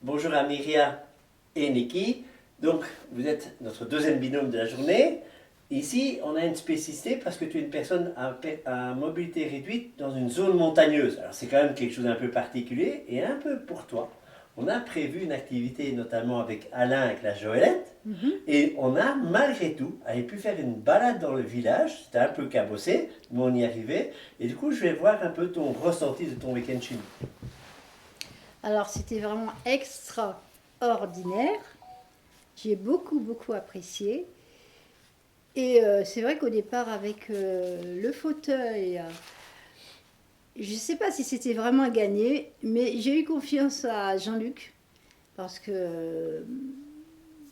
Bonjour à Myria et Niki. Donc, vous êtes notre deuxième binôme de la journée. Ici, on a une spécificité parce que tu es une personne à mobilité réduite dans une zone montagneuse. Alors, c'est quand même quelque chose d'un peu particulier et un peu pour toi. On a prévu une activité notamment avec Alain, avec la Joëlette. Et on a malgré tout pu faire une balade dans le village. C'était un peu cabossé, mais on y arrivait. Et du coup, je vais voir un peu ton ressenti de ton week-end chez nous. Alors, c'était vraiment extraordinaire. J'ai beaucoup apprécié. Et c'est vrai qu'au départ, avec le fauteuil, je ne sais pas si c'était vraiment gagné, mais j'ai eu confiance à Jean-Luc parce que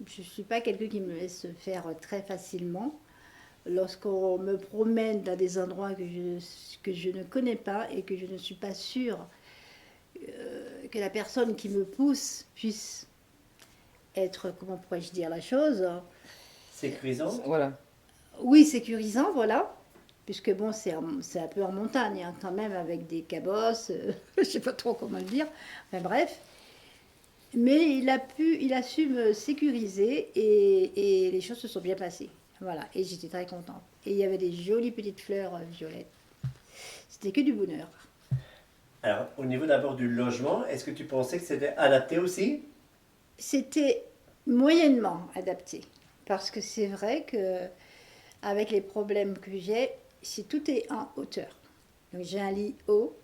je ne suis pas quelqu'un qui me laisse faire très facilement. Lorsqu'on me promène dans des endroits que je ne connais pas et que je ne suis pas sûre que la personne qui me pousse puisse être, comment pourrais-je dire la chose, Sécurisante. Voilà. oui, sécurisant, voilà, puisque bon, c'est un peu en montagne, hein, quand même, avec des cabosses, je sais pas trop comment le dire, enfin bref. Mais il a su me sécuriser et les choses se sont bien passées. Voilà, et j'étais très contente. Et il y avait des jolies petites fleurs violettes. C'était que du bonheur. Alors, au niveau d'abord du logement, est-ce que tu pensais que c'était adapté aussi? C'était moyennement adapté. Parce que c'est vrai que avec les problèmes que j'ai, si tout est en hauteur. Donc j'ai un lit haut.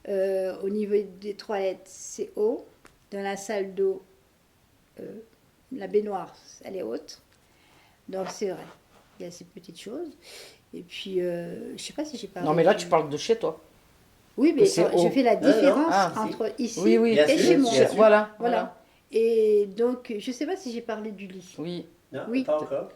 Au niveau des toilettes, c'est haut. Dans la salle d'eau, euh, la baignoire, elle est haute. Donc c'est vrai, il y a ces petites choses. Et puis, je ne sais pas si j'ai Non, parlé mais là, du... tu parles de chez toi. Oui, Que mais c'est je haut. fais la Non, non, différence Ah, si. entre oui, ici oui. Bien et sûr, chez moi. bien sûr. Voilà, Voilà. Et donc, je ne sais pas si j'ai parlé du lit. Oui. Non, Oui, pas encore.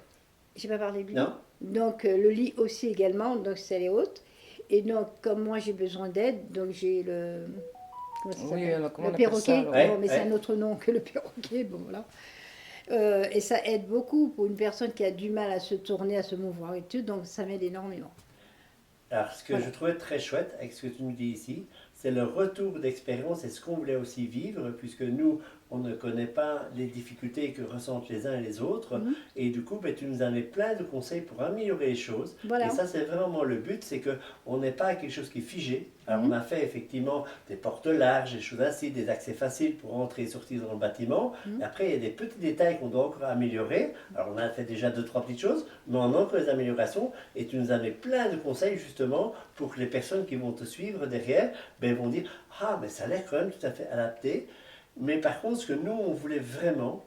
j'ai pas parlé du lit. Non. Donc, le lit aussi également, donc c'est elle est haute. Et donc, comme moi j'ai besoin d'aide, donc j'ai le... Comment ça Oui, s'appelle? comment Le on appelle ça perroquet. alors? Bon, Ouais, mais c'est un ouais. autre nom que le perroquet, bon voilà. Et ça aide beaucoup pour une personne qui a du mal à se tourner, à se mouvoir et tout, donc ça m'aide énormément. Alors, ce que Voilà. je trouvais très chouette avec ce que tu nous dis ici, c'est le retour d'expérience et ce qu'on voulait aussi vivre, puisque nous, on ne connaît pas les difficultés que ressentent les uns et les autres. Mhm. Et du coup, ben, tu nous avais plein de conseils pour améliorer les choses. Et Voilà. ça, c'est vraiment le but, c'est qu'on n'est pas à quelque chose qui est figé. Alors, on Mhm. a fait effectivement des portes larges, des choses ainsi, des accès faciles pour entrer et sortir dans le bâtiment. Mhm. Et après, il y a des petits détails qu'on doit encore améliorer. Alors, on a fait déjà deux, trois petites choses, mais on a encore des améliorations. Et tu nous as mis plein de conseils justement pour que les personnes qui vont te suivre derrière ben, vont dire ah, mais ça a l'air quand même tout à fait adapté. Mais par contre, ce que nous, on voulait vraiment,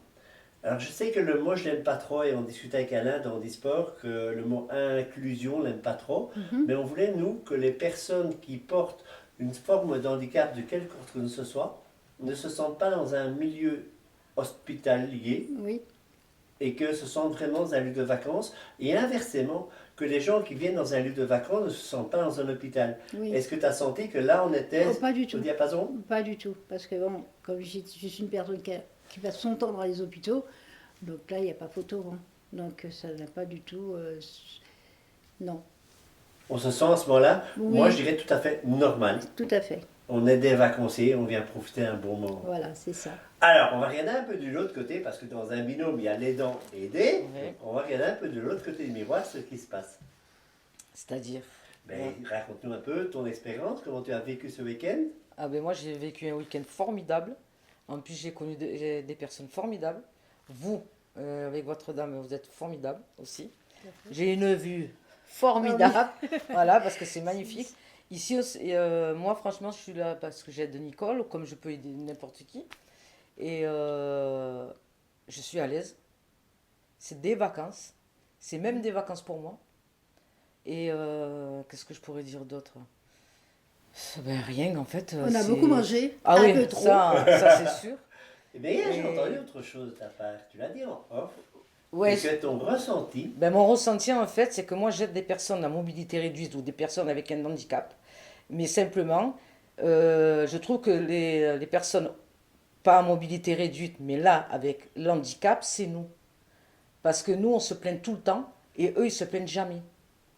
alors je sais que le mot je l'aime pas trop et on discutait avec Alain dans Disport que le mot inclusion l'aime pas trop, Mhm. mais on voulait nous que les personnes qui portent une forme d'handicap de quelque sorte que ce soit ne se sentent pas dans un milieu hospitalier Oui. et que se sentent vraiment dans un lieu de vacances et inversement que les gens qui viennent dans un lieu de vacances ne se sentent pas dans un hôpital. Oui. Est-ce que tu as senti que là on était Oh, pas du au tout. diapason? Pas du tout. Parce que bon, comme je suis une personne qui passe son temps dans les hôpitaux, donc là, il n'y a pas photo, hein. Donc ça n'a pas du tout... non. On se sent à ce moment-là, moi je Oui, dirais tout à fait normal. tout à fait. On est des vacanciers, on vient profiter d'un bon moment. Voilà, c'est ça. Alors, on va regarder un peu de l'autre côté, parce que dans un binôme, il y a l'aidant et aidé. Oui. Donc, on va regarder un peu de l'autre côté du miroir ce qui se passe. C'est-à-dire? Ben, raconte-nous un peu ton expérience, comment tu as vécu ce week-end. Ah ben moi, j'ai vécu un week-end formidable. En plus, j'ai connu des personnes formidables. Vous, avec votre dame, vous êtes formidable aussi. J'ai une vue formidable. Voilà, parce que c'est magnifique. Ici, aussi, moi, franchement, je suis là parce que j'aide Nicole, comme je peux aider n'importe qui. Et je suis à l'aise. C'est des vacances. C'est même des vacances pour moi. Et qu'est-ce que je pourrais dire d'autre? Ben rien, en fait. On a c'est... beaucoup mangé, Ah un oui, peu trop. ça c'est sûr. Eh bien, hier, j'ai Et- entendu autre chose de ta part. Tu l'as dit en off. Ouais, Et que ton ressenti, ben mon ressenti en fait, c'est que moi j'aide des personnes à mobilité réduite ou des personnes avec un handicap. Mais simplement, je trouve que les personnes pas à mobilité réduite, mais là avec l'handicap, c'est nous. Parce que nous, on se plaint tout le temps et eux, ils se plaignent jamais.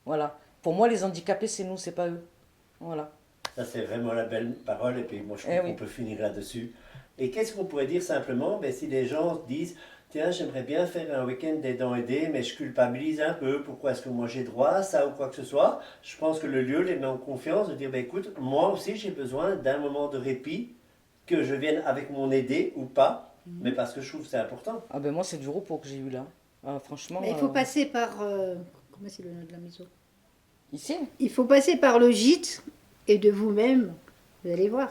Voilà. Pour moi, les handicapés, c'est nous, c'est pas eux. Voilà. ça c'est vraiment la belle parole, et puis moi je Eh trouve qu'on oui. peut finir là-dessus. Et qu'est-ce qu'on pourrait dire simplement? Ben, si les gens disent, tiens, j'aimerais bien faire un week-end d'aidant aidé, mais je culpabilise un peu, pourquoi est-ce que moi j'ai droit à ça ou quoi que ce soit, je pense que le lieu les met en confiance de dire, ben, écoute, moi aussi j'ai besoin d'un moment de répit, que je vienne avec mon aidé ou pas, mais parce que je trouve que c'est important. Ah ben moi, c'est du repos que j'ai eu là. Ah, franchement. Mais il faut passer par... comment c'est le nom de la maison? Ici? Il faut passer par le gîte et de vous-même, vous allez voir.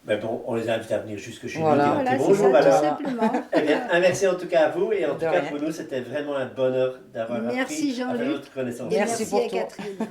Ben bon, on les invite à venir jusque chez Voilà. nous, dire un Voilà, petit c'est bonjour ça, tout alors. simplement. Eh bien, un merci en tout cas à vous et en De tout cas rien. pour nous c'était vraiment un bonheur d'avoir Merci, appris à faire Jean-Luc. votre connaissance. Et Merci merci pour à tout. Catherine.